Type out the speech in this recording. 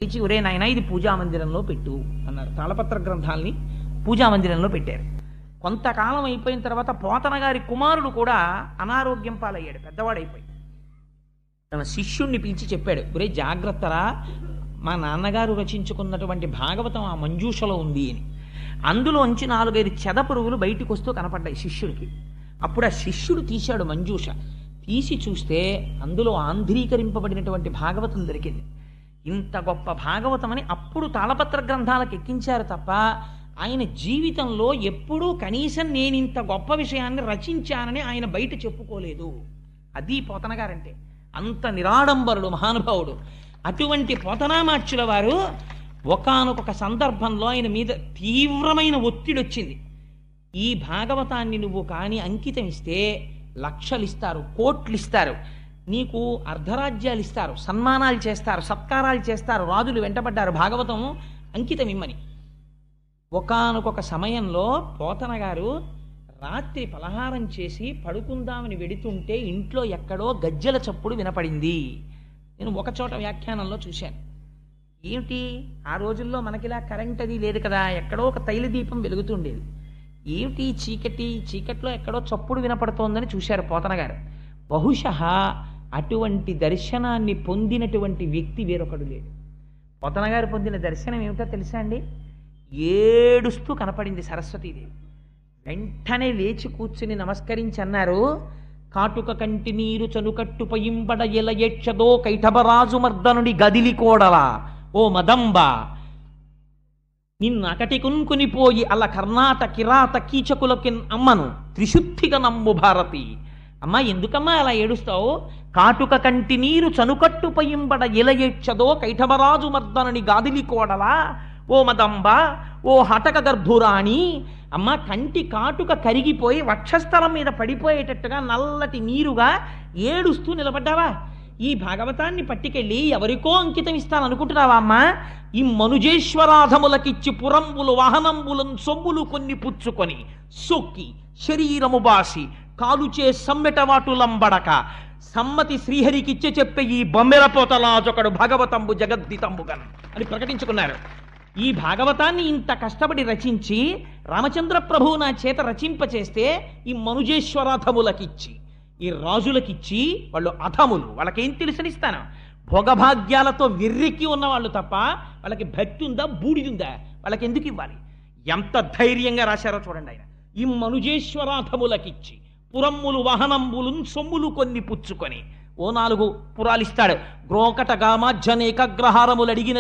ఇచ్చి ఒరే నాయన ఇది పూజామందిరంలో పెట్టు అన్నారు. తాళపత్ర గ్రంథాలని పూజామందిరంలో పెట్టారు. కొంతకాలం అయిపోయిన తర్వాత పోతన గారి కుమారుడు కూడా అనారోగ్యం పాలయ్యాడు, పెద్దవాడైపోయి. తన శిష్యుణ్ణి పిలిచి చెప్పాడు, ఒరే జాగ్రత్తరా, మా నాన్నగారు రచించుకున్నటువంటి భాగవతం ఆ మంజూషలో ఉంది అని. అందులోంచి 4-5 చెదపురుగులు బయటికి వస్తూ కనపడ్డాయి శిష్యుడికి. అప్పుడు ఆ శిష్యుడు తీశాడు మంజూష. తీసి చూస్తే అందులో ఆంధ్రీకరింపబడినటువంటి భాగవతం దొరికింది. ఇంత గొప్ప భాగవతం అని అప్పుడు తాళపత్ర గ్రంథాలకు ఎక్కించారు తప్ప ఆయన జీవితంలో ఎప్పుడూ కనీసం నేను ఇంత గొప్ప విషయాన్ని రచించానని ఆయన బయట చెప్పుకోలేదు. అది పోతన గారంటే. అంత నిరాడంబరుడు మహానుభావుడు. అటువంటి పోతనామాచ్యుల వారు ఒకానొక సందర్భంలో ఆయన మీద తీవ్రమైన ఒత్తిడి వచ్చింది. ఈ భాగవతాన్ని నువ్వు కానీ అంకితం ఇస్తే లక్షలు ఇస్తారు, కోట్లు ఇస్తారు, నీకు అర్ధరాజ్యాలు ఇస్తారు, సన్మానాలు చేస్తారు, సత్కారాలు చేస్తారు, రాజులు వెంటబడ్డారు భాగవతం అంకితం ఇమ్మని. ఒకానొక సమయంలో పోతన గారు రాత్రి పలహారం చేసి పడుకుందామని వెడుతుంటే ఇంట్లో ఎక్కడో గజ్జెల చప్పుడు వినపడింది. నేను ఒకచోట వ్యాఖ్యానంలో చూశాను. ఏమిటి, ఆ రోజుల్లో మనకిలా కరెంట్ అది లేదు కదా, ఎక్కడో ఒక తైల దీపం వెలుగుతుండేది. ఏమిటి చీకట్లో ఎక్కడో చప్పుడు వినపడుతోందని చూశారు పోతన గారు. బహుశः అటువంటి దర్శనాన్ని పొందినటువంటి వ్యక్తి వేరొకడు లేడు. పోతన గారు పొందిన దర్శనం ఏమిటో తెలుసా అండి? ఏడుస్తూ కనపడింది సరస్వతీదేవి. వెంటనే లేచి కూర్చుని నమస్కరించి అన్నారు, కాటుక కంటి నీరు చనుకట్టు పయింబడ ఎల ఏక్షదో కైఠబరాజు మర్దనుడి గదిలి కోడలా ఓ మదంబ, నిన్నకటి కున్కునిపోయి అల కర్ణాట కిరాత కీచకులకి అమ్మను త్రిశుద్ధిగా నమ్ము భారతి. అమ్మా ఎందుకమ్మా అలా ఏడుస్తావు? కాటుక కంటి నీరు చనుకట్టు పయింబడ ఎలయేచ్చదో కైఠబరాజు మర్దనుని గాదిలి కోడలా ఓ మదంబ, ఓ హటక గర్భురాణి. అమ్మ కంటి కాటుక కరిగిపోయి వక్షస్థలం మీద పడిపోయేటట్టుగా నల్లటి నీరుగా ఏడుస్తూ నిలబడ్డావా? ఈ భాగవతాన్ని పట్టుకెళ్ళి ఎవరికో అంకితం ఇస్తాననుకుంటున్నావా అమ్మా? ఈ మనుజేశ్వరాధములకిచ్చి పురంబులు వాహనంబులను సొమ్ములు కొన్ని పుచ్చుకొని సొక్కి శరీరము బాసి కాలుచే సమ్మెటవాటులంబడక సమ్మతి శ్రీహరికిచ్చే చెప్పే ఈ బొమ్మెరపోతలాజొకడు భాగవతంబు జగద్దితంబుగన్ అని ప్రకటించుకున్నారు. ఈ భాగవతాన్ని ఇంత కష్టపడి రచించి రామచంద్ర ప్రభువు నా చేత రచింపచేస్తే ఈ మనుజేశ్వరాధములకిచ్చి, ఈ రాజులకిచ్చి, వాళ్ళు అధములు, వాళ్ళకేం తెలుసనిస్తాను? భోగభాగ్యాలతో వెర్రికి ఉన్నవాళ్ళు తప్ప వాళ్ళకి భక్తి ఉందా, బూడిదుందా? వాళ్ళకి ఎందుకు ఇవ్వాలి? ఎంత ధైర్యంగా రాశారో చూడండి ఆయన. ఈ మనుజేశ్వరాధములకిచ్చి పురమ్ములు వాహనంబులు సొమ్ములు కొన్ని పుచ్చుకొని ఓ 4 పురాలిస్తాడు. గ్రోకట గామాజ్జనేక గ్రహారములు అడిగిన